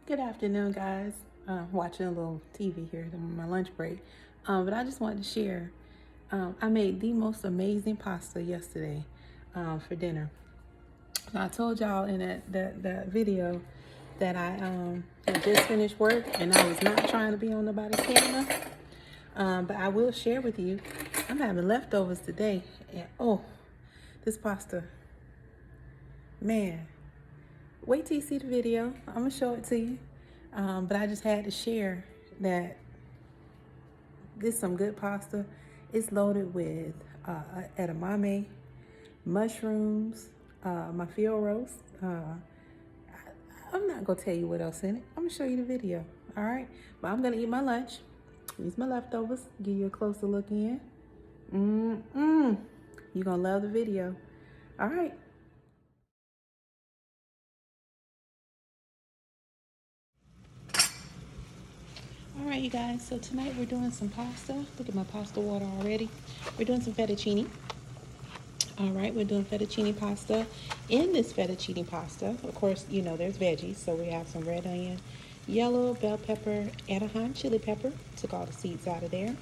Good afternoon, guys. Watching a little TV here on my lunch break. But I just wanted to share. I made the most amazing pasta yesterday for dinner. Now, I told y'all in that video that I had just finished work and I was not trying to be on nobody's camera. But I will share with you, I'm having leftovers today. And oh, this pasta, man. Wait till you see the video. I'm gonna show it to you. But I just had to share that this is some good pasta. It's loaded with edamame, mushrooms, my FieldRoast. I'm not gonna tell you what else in it. I'm gonna show you the video. All right, but I'm gonna eat my lunch. These my leftovers. Give you a closer look in. You're gonna love the video. All right. All right, you guys, so tonight we're doing some pasta. Look at my pasta water already. We're doing some fettuccine. All right, we're doing fettuccine pasta. In this fettuccine pasta, of course, you know, there's veggies. So we have some red onion, yellow bell pepper, Anaheim chili pepper. Took all the seeds out of there.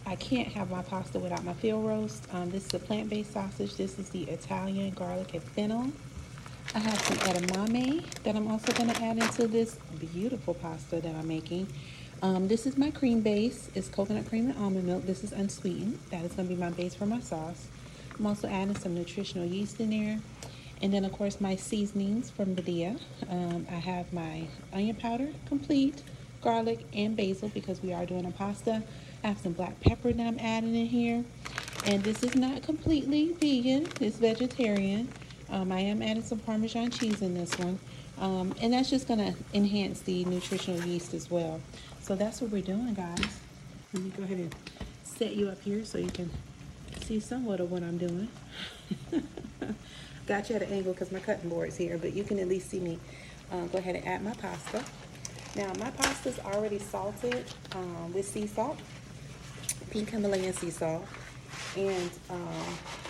I can't have my pasta without my FieldRoast. This is a plant-based sausage. This is the Italian garlic and fennel. I have some edamame that I'm also going to add into this beautiful pasta that I'm making. This is my cream base. It's coconut cream and almond milk. This is unsweetened. That is going to be my base for my sauce. I'm also adding some nutritional yeast in there. And then, of course, my seasonings from Veggie. I have my onion powder, complete, garlic, and basil because we are doing a pasta. I have some black pepper that I'm adding in here. And this is not completely vegan. It's vegetarian. I am adding some Parmesan cheese in this one. And that's just going to enhance the nutritional yeast as well. So that's what we're doing, guys. Let me go ahead and set you up here so you can see somewhat of what I'm doing. Got you at an angle because my cutting board's here, but you can at least see me go ahead and add my pasta. Now, my pasta's already salted with sea salt, pink Himalayan sea salt. And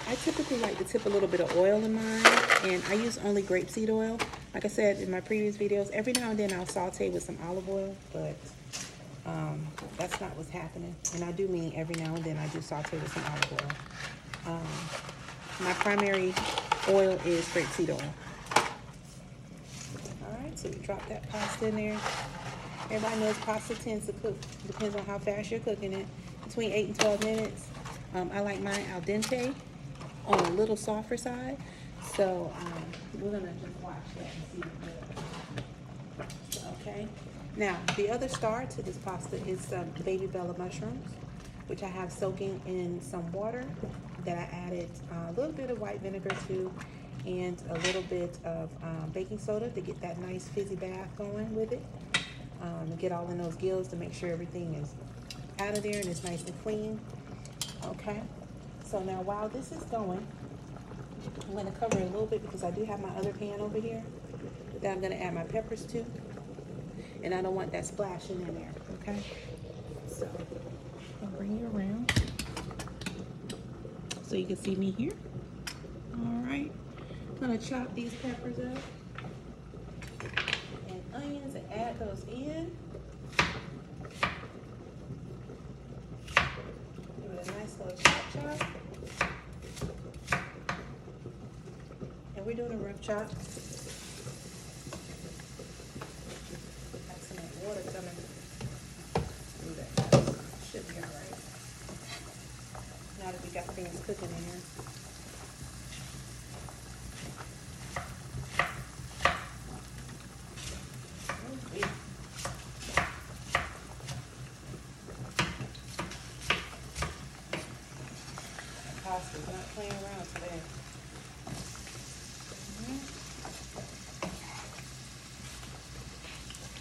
I typically like to tip a little bit of oil in mine, and I use only grapeseed oil. Like I said in my previous videos, every now and then I'll saute with some olive oil, but that's not what's happening. And I do mean every now and then I do saute with some olive oil. My primary oil is grapeseed oil. All right, so we drop that pasta in there. Everybody knows pasta tends to cook, depends on how fast you're cooking it, between 8 and 12 minutes. I like mine al dente on a little softer side. So we're gonna just watch that and see the okay. Now the other star to this pasta is some baby bella mushrooms, which I have soaking in some water that I added a little bit of white vinegar to, and a little bit of baking soda to get that nice fizzy bath going with it. Get all in those gills to make sure everything is out of there and it's nice and clean. Okay, so now while this is going, I'm going to cover it a little bit because I do have my other pan over here that I'm going to add my peppers to, and I don't want that splashing in there. Okay, so I'll bring you around so you can see me here. All right, I'm going to chop these peppers up and onions and add those in. Nice little chop. And we're doing a rough chop. Got some of that water coming. Do that. Should be alright. Now that we got things cooking in here. Pasta's not playing around today.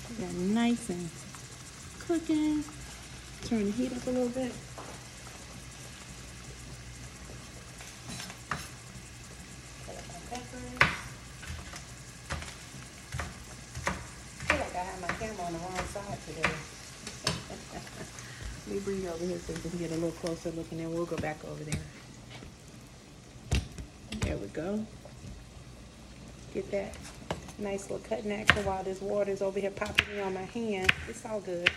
We got nice and cooking. Turn the heat up a little bit. Put up my peppers. I feel like I have my camera on the wrong side today. Let me bring you over here so you can get a little closer looking, and we'll go back over there. There we go. Get that Nice little cutting action while this water's over here popping me on my hand. It's all good.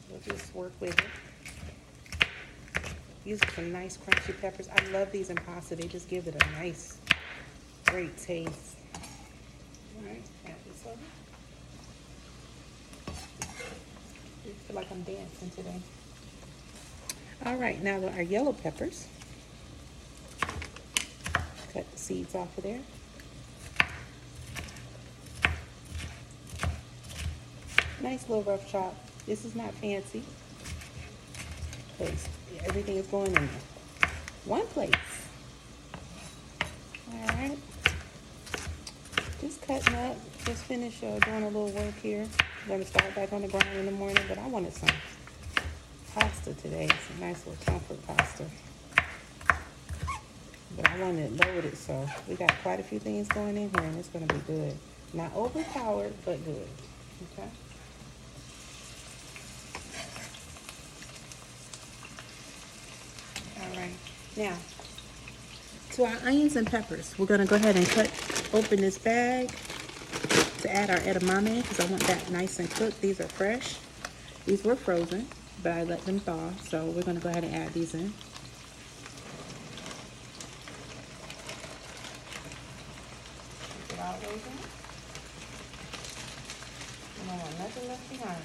We'll just work with it. These are some nice crunchy peppers. I love these in pasta. They just give it a nice, great taste. All right, add this over. I feel like I'm dancing today. All right, now our yellow peppers. Cut the seeds off of there. Nice little rough chop. This is not fancy, because everything is going in there. One place. All right. Just cutting up. Just finished doing a little work here. I'm going to start back on the grind in the morning, but I wanted some pasta today. Some nice little comfort pasta. But I wanted it loaded, so we got quite a few things going in here, and it's going to be good. Not overpowered, but good. Okay. All right. Now, to our onions and peppers, we're going to go ahead and open this bag to add our edamame, because I want that nice and cooked. These are fresh. These were frozen, but I let them thaw, so we're going to go ahead and add these in. Get all those in. I don't want nothing left behind.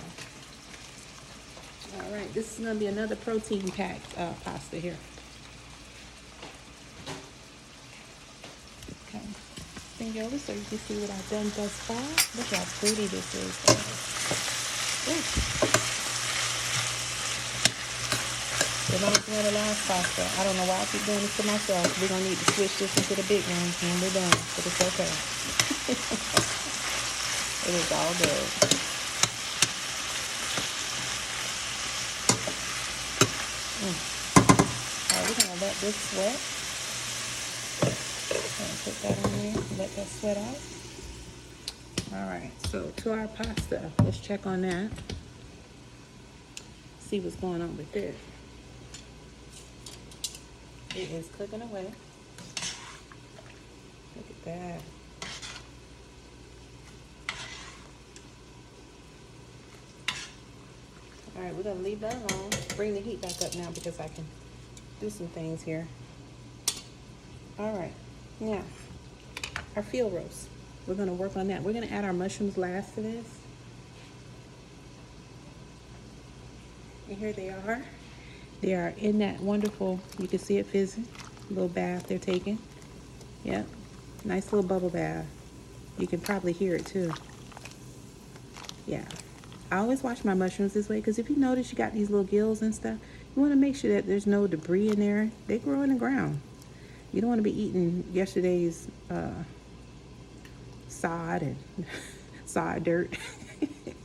All right, this is going to be another protein-packed pasta here. Okay. Bring it over so you can see what I've done thus far. Look how pretty this is. Reminds me of the last pasta. I don't know why I keep doing this to myself. We're going to need to switch this into the big one when we're done, but it's okay. It is all good. Alright, we're going to let this sweat. Put that on there, let that sweat out. Alright, so to our pasta, let's check on that. See what's going on with this. It is cooking away. Look at that. Alright, we're going to leave that alone. Bring the heat back up now because I can do some things here. Alright, now, our field roast. We're going to work on that. We're going to add our mushrooms last to this. And here they are. They are in that wonderful, you can see it fizzing, little bath they're taking. Yep, nice little bubble bath. You can probably hear it too. Yeah. I always wash my mushrooms this way because if you notice you got these little gills and stuff, you want to make sure that there's no debris in there. They grow in the ground. You don't want to be eating yesterday's sod and sod dirt.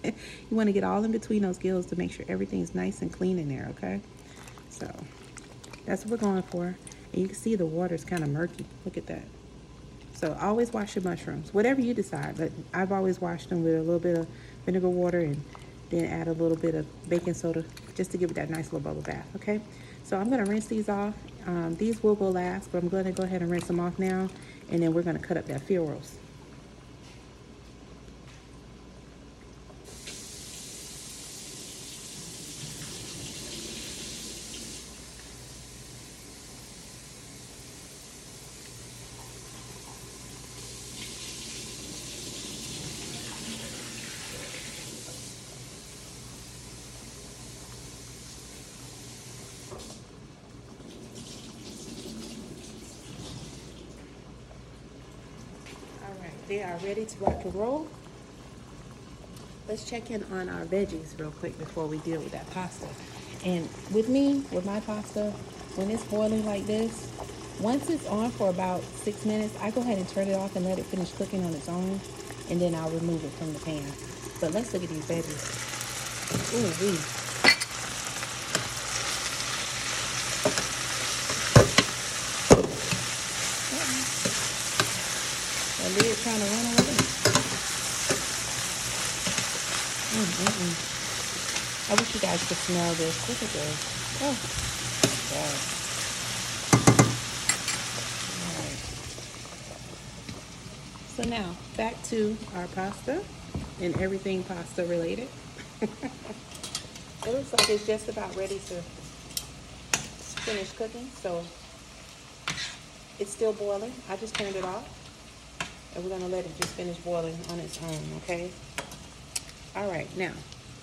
You want to get all in between those gills to make sure everything's nice and clean in there, okay? So that's what we're going for. And you can see the water's kind of murky. Look at that. So always wash your mushrooms, whatever you decide. But I've always washed them with a little bit of vinegar water and then add a little bit of baking soda just to give it that nice little bubble bath, okay? So I'm going to rinse these off. These will go last, but I'm going to go ahead and rinse them off now, and then we're going to cut up that field roast. They are ready to rock and roll. Let's check in on our veggies real quick before we deal with that pasta. And with me, with my pasta, when it's boiling like this, once it's on for about 6 minutes, I go ahead and turn it off and let it finish cooking on its own, and then I'll remove it from the pan. But let's look at these veggies. Ooh, wee. Lid trying to run away. I wish you guys could smell this. Look at this. Oh, God. All right. So now back to our pasta and everything pasta related. It looks like it's just about ready to finish cooking, so it's still boiling. I just turned it off, and we're gonna let it just finish boiling on its own, okay? All right, now,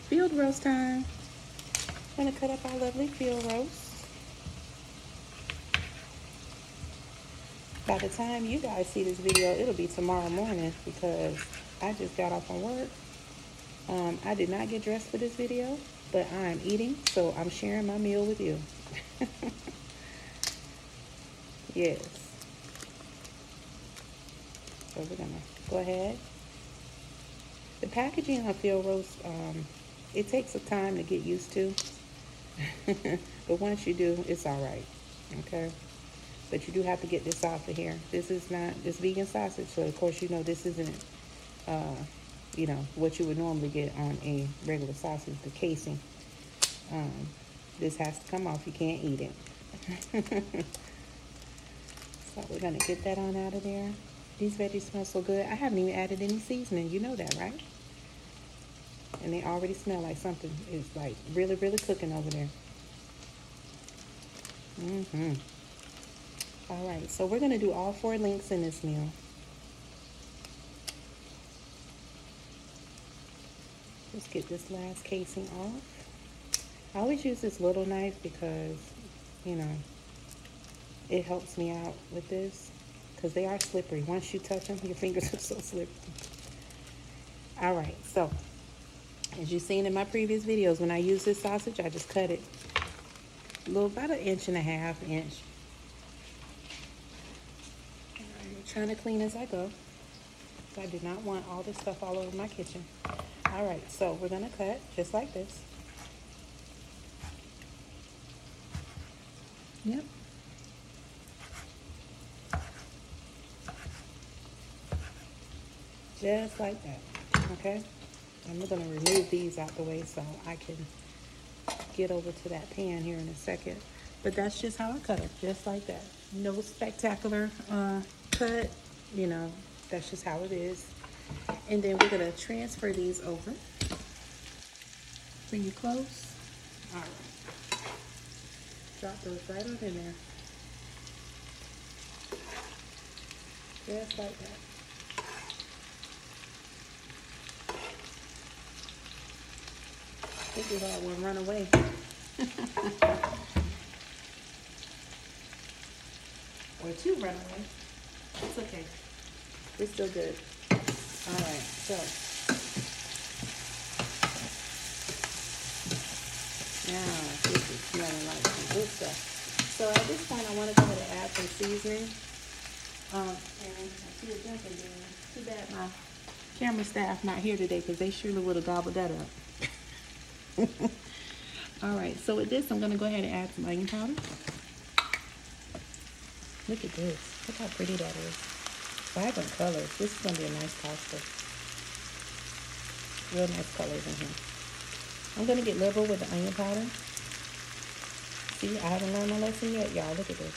field roast time. I'm gonna cut up our lovely field roast. By the time you guys see this video, it'll be tomorrow morning because I just got off from work. I did not get dressed for this video, but I'm eating, so I'm sharing my meal with you. Yes. So we're gonna go ahead. The packaging on FieldRoast, it takes some time to get used to, but once you do, it's all right. Okay. But you do have to get this off of here. This is not this vegan sausage, so of course you know this isn't, what you would normally get on a regular sausage, the casing. This has to come off. You can't eat it. So we're gonna get that on out of there. These veggies smell so good. I haven't even added any seasoning. You know that, right? And they already smell like something is like really, really cooking over there. All right, so we're gonna do all 4 links in this meal. Just get this last casing off. I always use this little knife because, it helps me out with this because they are slippery. Once you touch them, your fingers are so slippery. All right, so as you've seen in my previous videos, when I use this sausage, I just cut it about 1.5 inches. I'm trying to clean as I go. I do not want all this stuff all over my kitchen. All right, so we're gonna cut just like this. Yep. Just like that, okay? And we're gonna remove these out the way so I can get over to that pan here in a second. But that's just how I cut it, just like that. No spectacular cut, that's just how it is. And then we're gonna transfer these over. Bring you close. All right. Drop those right on in there. Just like that. I think we all will run away. Or 2 run away. It's okay. It's still good. All right, so now this is smelling like some good stuff. So at this point, I want to go ahead and add some seasoning. And I see it jumping there. Too bad my camera staff not here today because they surely would have gobbled that up. All right, so with this, I'm going to go ahead and add some onion powder. Look at this. Look how pretty that is. Vibrant colors. This is going to be a nice pasta. Real nice colors in here. I'm going to get liberal with the onion powder. See, I haven't learned my lesson yet, y'all. Look at this.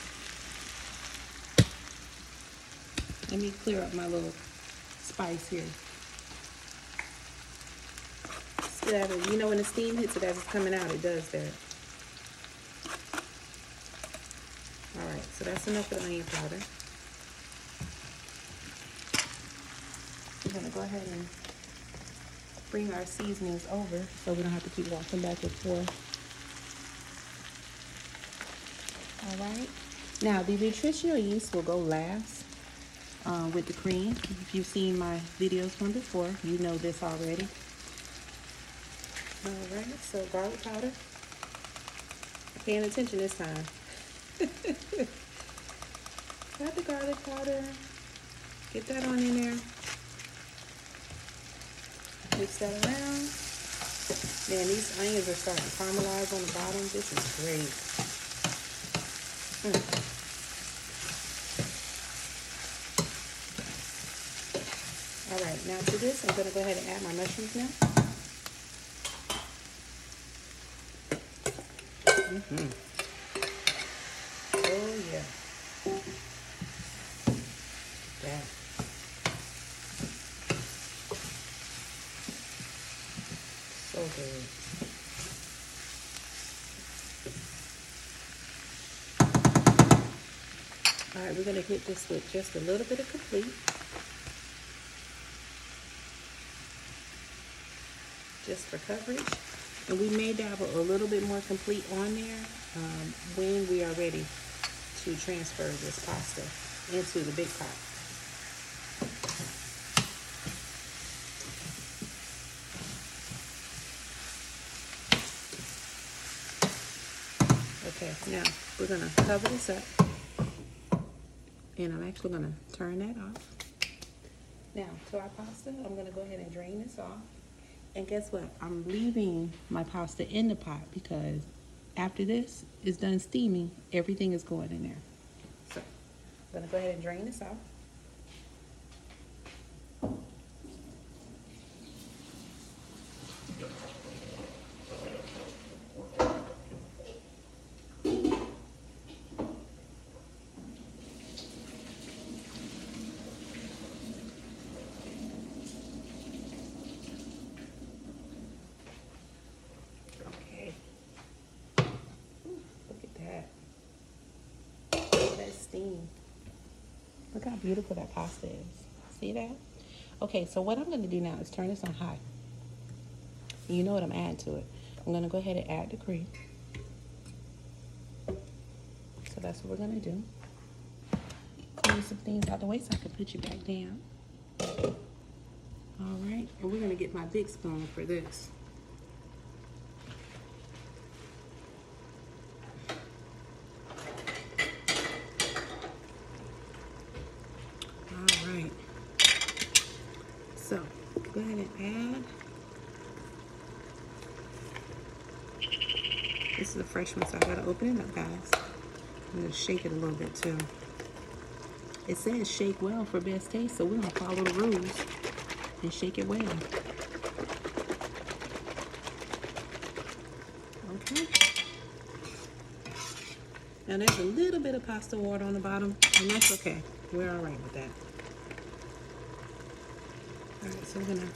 Let me clear up my little spice here. When the steam hits it as it's coming out, it does that. All right, so that's enough of the onion powder. We're gonna go ahead and bring our seasonings over so we don't have to keep walking back and forth. All right. Now, the nutritional yeast will go last with the cream. If you've seen my videos from before, you know this already. All right, so garlic powder. Paying attention this time. Add the garlic powder. Get that on in there. Mix that around. Man, these onions are starting to caramelize on the bottom. This is great. All right, now to this, I'm going to go ahead and add my mushrooms now. Oh, yeah. Yeah. so good. All right, we're gonna hit this with just a little bit of complete. Just for coverage. And we may dabble a little bit more complete on there when we are ready to transfer this pasta into the big pot. Okay, now we're gonna cover this up, and I'm actually gonna turn that off. Now, to our pasta, I'm gonna go ahead and drain this off. And guess what? I'm leaving my pasta in the pot because after this is done steaming, everything is going in there. So, I'm gonna go ahead and drain this off. Steam. Look how beautiful that pasta is. See that? Okay, so what I'm going to do now is turn this on high. You know what I'm adding to it. I'm going to go ahead and add the cream. So that's what we're going to do. Clean some things out the way so I can put you back down. All right, and we're going to get my big spoon for this. So, go ahead and add. This is a fresh one, so I gotta open it up, guys. I'm gonna shake it a little bit too. It says shake well for best taste, so we're gonna follow the rules and shake it well. Okay. Now there's a little bit of pasta water on the bottom, and that's okay. We're all right with that. All right, so we're gonna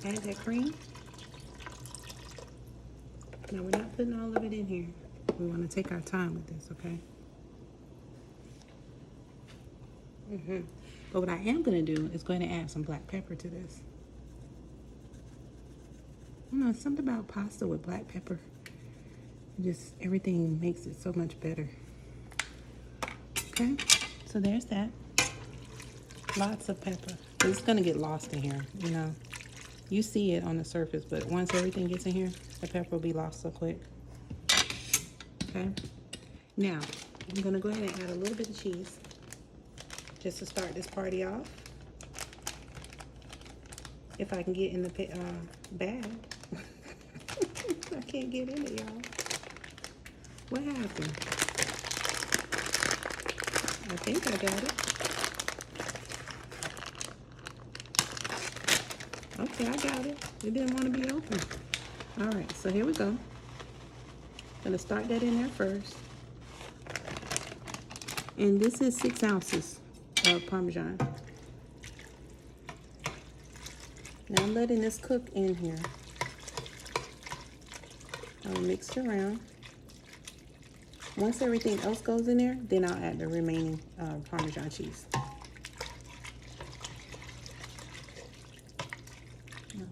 add that cream. Now we're not putting all of it in here. We want to take our time with this, okay? But what I am gonna do is going to add some black pepper to this. I don't know, something about pasta with black pepper. Just everything makes it so much better. Okay, so there's that. Lots of pepper. It's gonna get lost in here, you know. You see it on the surface, but once everything gets in here, the pepper will be lost so quick. Okay. Now, I'm gonna go ahead and add a little bit of cheese just to start this party off. If I can get in the bag. I can't get in it, y'all. What happened? I think I got it. Okay, I got it. It didn't want to be open. All right, so here we go. Gonna start that in there first. And this is 6 ounces of Parmesan. Now I'm letting this cook in here. I'll mix it around. Once everything else goes in there, then I'll add the remaining Parmesan cheese.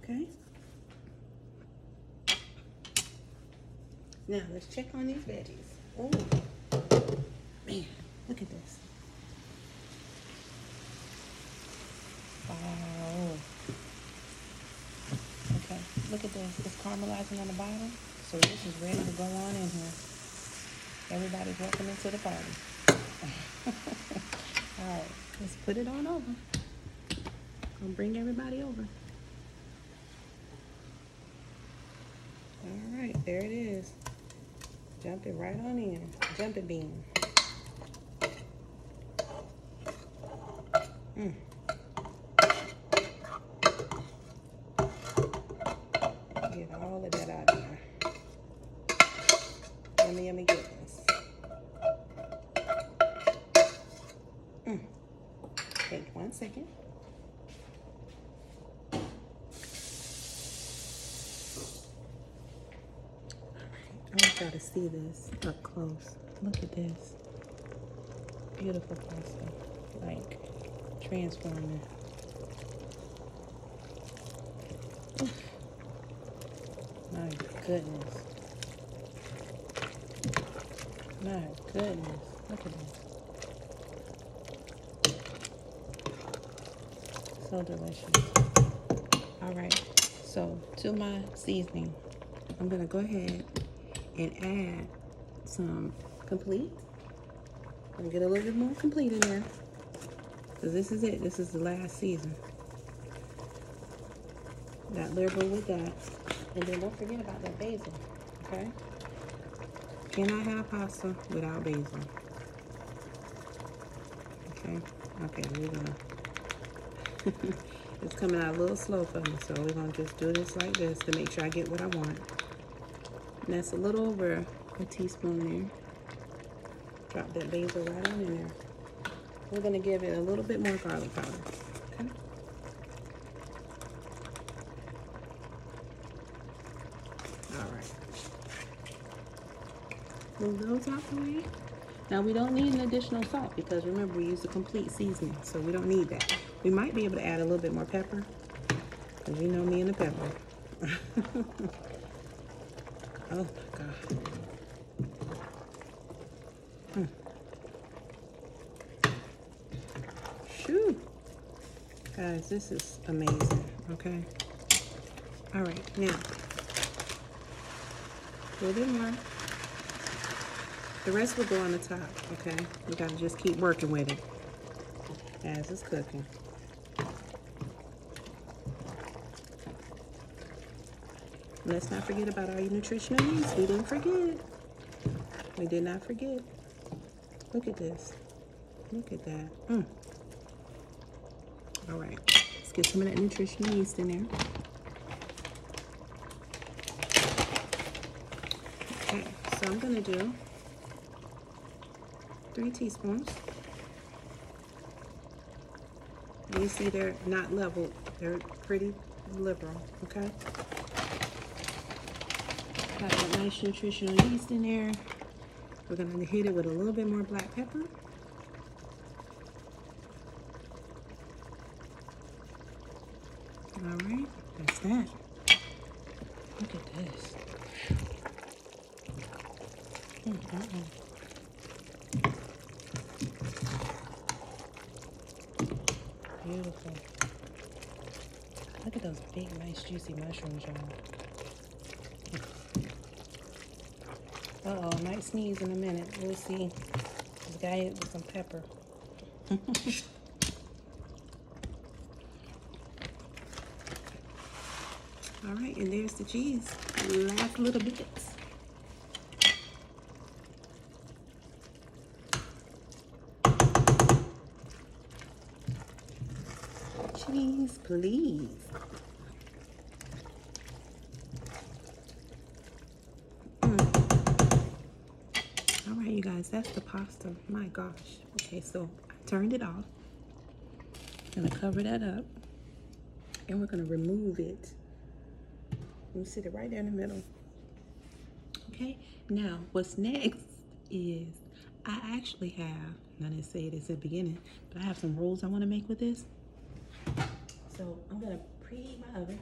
Okay. Now let's check on these veggies. Oh, man, look at this. Wow. Okay, look at this. It's caramelizing on the bottom, so this is ready to go on in here. Everybody's welcome into the party. All right, let's put it on over. I'll bring everybody over. All right, there it is. Jump it right on in. Jump it bean. Get all of that out of there. Yummy, yummy goodness. Take 1 second. Gotta see this up close. Look at this. Beautiful pasta. Like, transforming. Oof. My goodness. My goodness. Look at this. So delicious. Alright, so to my seasoning, I'm gonna go ahead and add some complete. I'm gonna get a little bit more complete in there. Because this is it. This is the last season. Got liberal with that. And then don't forget about that basil. Okay? Cannot have pasta without basil. Okay? Okay, we're gonna it's coming out a little slow for me, so we're gonna just do this like this to make sure I get what I want. And that's a little over a teaspoon there. Drop that basil right on in there. We're gonna give it a little bit more garlic powder. Okay. All right. Move those out the way. Now we don't need an additional salt because remember we used a complete seasoning, so we don't need that. We might be able to add a little bit more pepper, because you know me and the pepper. Oh my God. Shoo. Guys, this is amazing, okay? All right, now, a little bit more. The rest will go on the top, okay? We gotta just keep working with it as it's cooking. Let's not forget about all your nutritional needs. We didn't forget. We did not forget. Look at this. Look at that. All right, let's get some of that nutritional yeast in there. Okay, so I'm gonna do 3 teaspoons. You see they're not leveled. They're pretty liberal, okay? Got that nice nutritional yeast in there. We're gonna hit it with a little bit more black pepper. All right, that's that. Look at this. Beautiful. Look at those big, nice, juicy mushrooms, y'all. Uh-oh, I might sneeze in a minute. We'll see. This guy hit with some pepper. All right, and there's the cheese. Last little bits. Cheese, please. All right, you guys, that's the pasta. My gosh. Okay, so I turned it off. Gonna cover that up, and we're gonna remove it. Let me sit it right there in the middle. Okay, now what's next is I actually have, and I didn't say this at the beginning, but I have some rolls I want to make with this. So I'm gonna preheat my oven.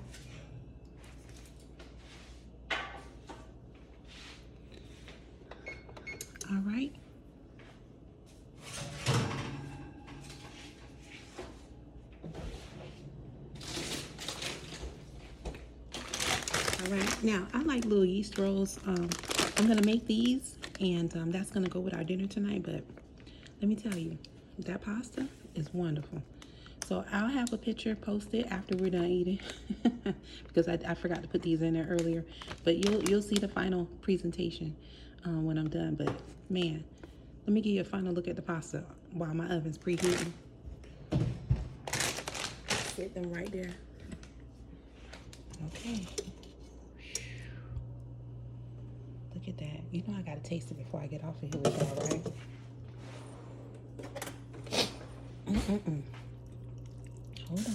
All right. All right, now I like little yeast rolls. I'm gonna make these, and that's gonna go with our dinner tonight. But let me tell you, that pasta is wonderful. So I'll have a picture posted after we're done eating because I forgot to put these in there earlier. But you'll see the final presentation when I'm done. But man, let me give you a final look at the pasta while my oven's preheating. Sit them right there. Okay. Look at that. You know I gotta taste it before I get off of here with y'all, right? Hold on.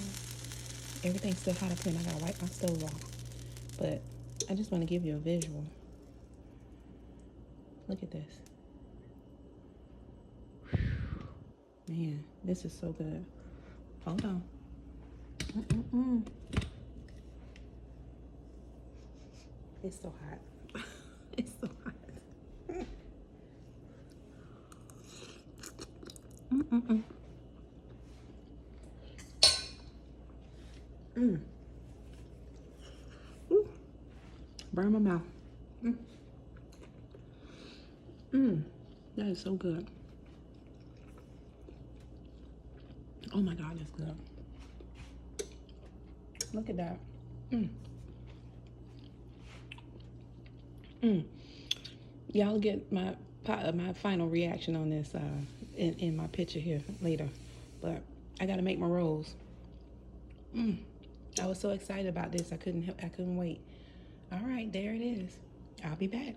Everything's still hot up here and I gotta wipe my stove off. But I just want to give you a visual. Look at this. Man, this is so good. Hold on. It's so hot. It's so hot. Ooh. Burn my mouth. That is so good. Oh my God, that's good. Look at that. Y'all get my final reaction on this in my picture here later. But I gotta make my rolls. I was so excited about this. I couldn't wait. All right, there it is. I'll be back.